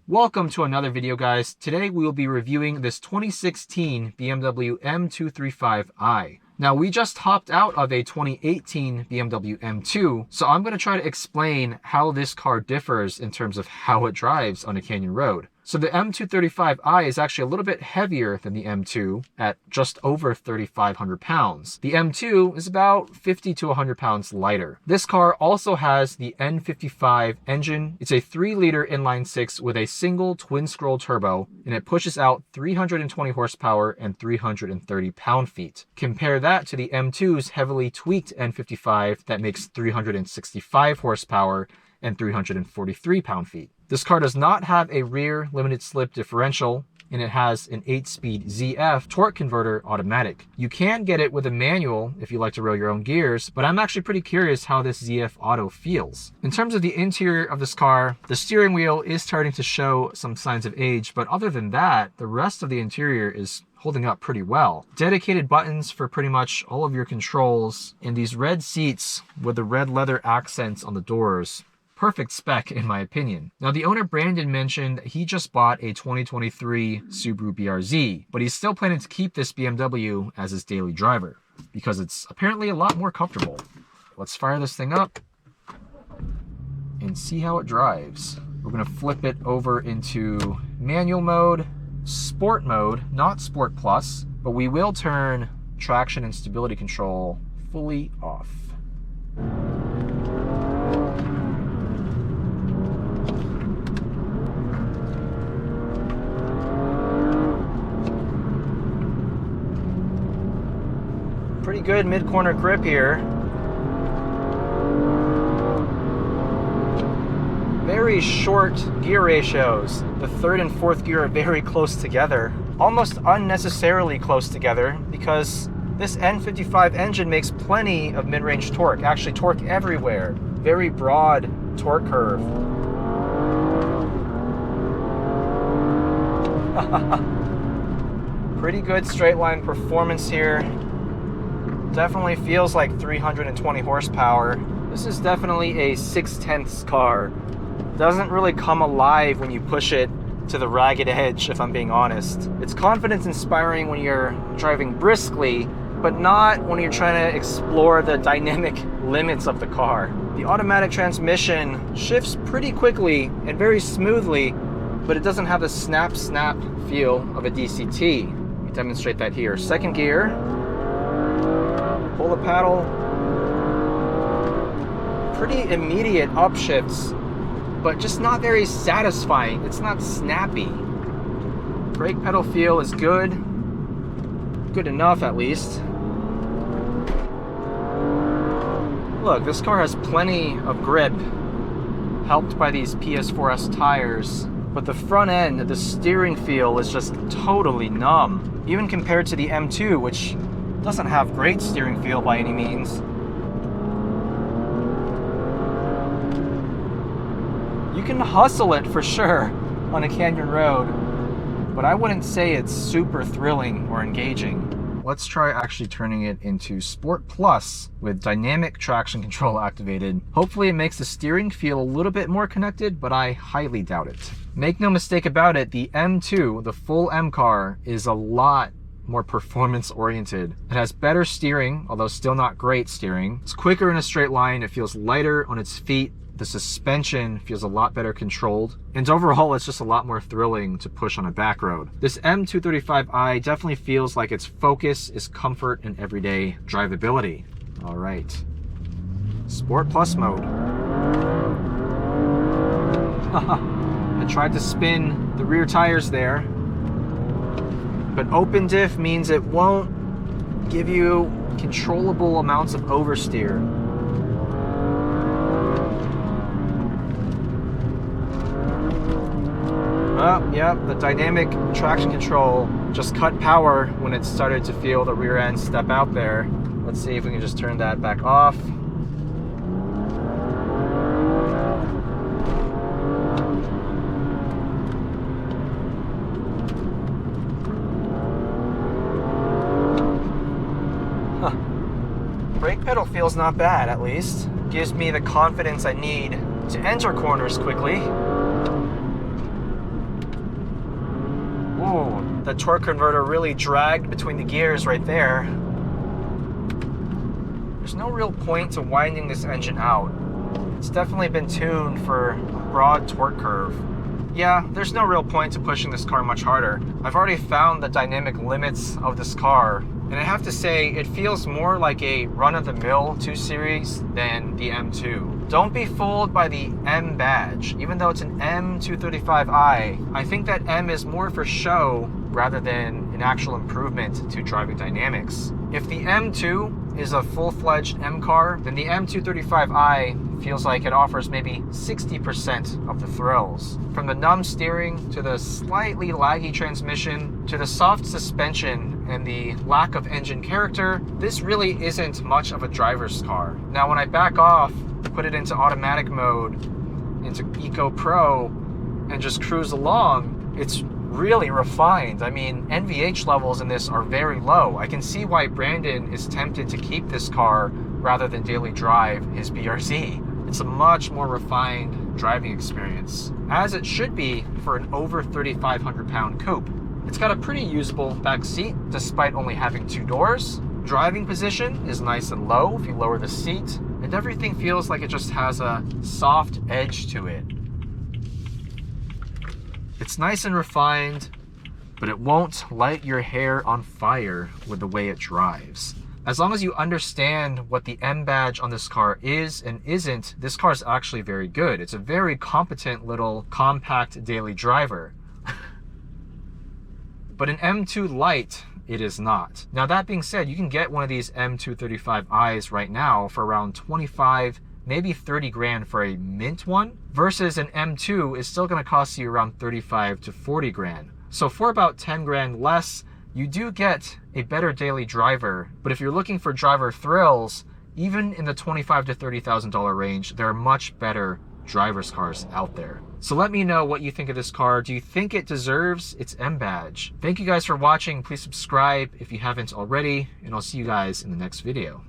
Welcome to another video, guys. Today we will be reviewing this 2016 BMW M235i. Now, we just hopped out of a 2018 BMW M2, so I'm going to try to explain how this car differs in terms of how it drives on a canyon road. So the M235i is actually a little bit heavier than the M2 at just over 3,500 pounds. The M2 is about 50 to 100 pounds lighter. This car also has the N55 engine. It's a 3-liter inline-6 with a single twin-scroll turbo, and it pushes out 320 horsepower and 330 pound-feet. Compare that to the M2's heavily tweaked N55 that makes 365 horsepower and 343 pound-feet. This car does not have a rear limited slip differential, and it has an 8-speed ZF torque converter automatic. You can get it with a manual if you like to roll your own gears, but I'm actually pretty curious how this ZF Auto feels. In terms of the interior of this car, the steering wheel is starting to show some signs of age, but other than that, the rest of the interior is holding up pretty well. Dedicated buttons for pretty much all of your controls, and these red seats with the red leather accents on the doors. Perfect spec in my opinion. Now, the owner Brandon mentioned he just bought a 2023 Subaru BRZ, but he's still planning to keep this BMW as his daily driver because it's apparently a lot more comfortable. Let's fire this thing up and see how it drives. We're gonna flip it over into manual mode, sport mode, not Sport Plus, but we will turn traction and stability control fully off. Pretty good mid-corner grip here. Very short gear ratios. The third and fourth gear are very close together. Almost unnecessarily close together because this N55 engine makes plenty of mid-range torque. Actually, torque everywhere. Very broad torque curve. Pretty good straight line performance here. Definitely feels like 320 horsepower. This is definitely a 6/10 car. Doesn't really come alive when you push it to the ragged edge, if I'm being honest. It's confidence inspiring when you're driving briskly, but not when you're trying to explore the dynamic limits of the car. The automatic transmission shifts pretty quickly and very smoothly, but it doesn't have the snap feel of a DCT. Let me demonstrate that here. Second gear. Pull the paddle. Pretty immediate upshifts, but just not very satisfying. It's not snappy. Brake pedal feel is good. Good enough, at least. Look, this car has plenty of grip, helped by these PS4S tires, but the front end, the steering feel is just totally numb, even compared to the M2, which doesn't have great steering feel by any means. You can hustle it for sure on a canyon road, but I wouldn't say it's super thrilling or engaging. Let's try actually turning it into Sport Plus with dynamic traction control activated. Hopefully it makes the steering feel a little bit more connected, but I highly doubt it. Make no mistake about it, the M2, the full M car, is a lot more performance oriented. It has better steering, although still not great steering. It's quicker in a straight line. It feels lighter on its feet. The suspension feels a lot better controlled. And overall, it's just a lot more thrilling to push on a back road. This M235i definitely feels like its focus is comfort and everyday drivability. All right. Sport Plus mode. I tried to spin the rear tires there, but open diff means it won't give you controllable amounts of oversteer. Oh, yeah, the dynamic traction control just cut power when it started to feel the rear end step out there. Let's see if we can just turn that back off. Brake pedal feels not bad, at least. Gives me the confidence I need to enter corners quickly. the torque converter really dragged between the gears right there. There's no real point to winding this engine out. It's definitely been tuned for a broad torque curve. Yeah, there's no real point to pushing this car much harder. I've already found the dynamic limits of this car, and I have to say it feels more like a run-of-the-mill 2 Series than the M2. Don't be fooled by the M badge. Even though it's an M235i, I think that M is more for show rather than an actual improvement to driving dynamics. If the M2 is a full-fledged M car, then the M235i feels like it offers maybe 60% of the thrills. From the numb steering, to the slightly laggy transmission, to the soft suspension and the lack of engine character, this really isn't much of a driver's car. Now when I back off, put it into automatic mode, into Eco Pro, and just cruise along, it's really refined. I mean, NVH levels in this are very low. I can see why Brandon is tempted to keep this car rather than daily drive his BRZ. It's a much more refined driving experience, as it should be for an over 3,500 pound coupe. It's got a pretty usable back seat despite only having 2 doors. Driving position is nice and low if you lower the seat, and everything feels like it just has a soft edge to it. It's nice and refined, but it won't light your hair on fire with the way it drives. As long as you understand what the M badge on this car is and isn't, this car is actually very good. It's a very competent little compact daily driver. But an M2 Lite, it is not. Now that being said, you can get one of these M235i's right now for around 25, maybe 30 grand for a mint one, versus an M2 is still gonna cost you around 35 to 40 grand. So for about 10 grand less, you do get a better daily driver. But if you're looking for driver thrills, even in the $25,000 to $30,000 range, there are much better driver's cars out there. So let me know what you think of this car. Do you think it deserves its M badge? Thank you guys for watching. Please subscribe if you haven't already, and I'll see you guys in the next video.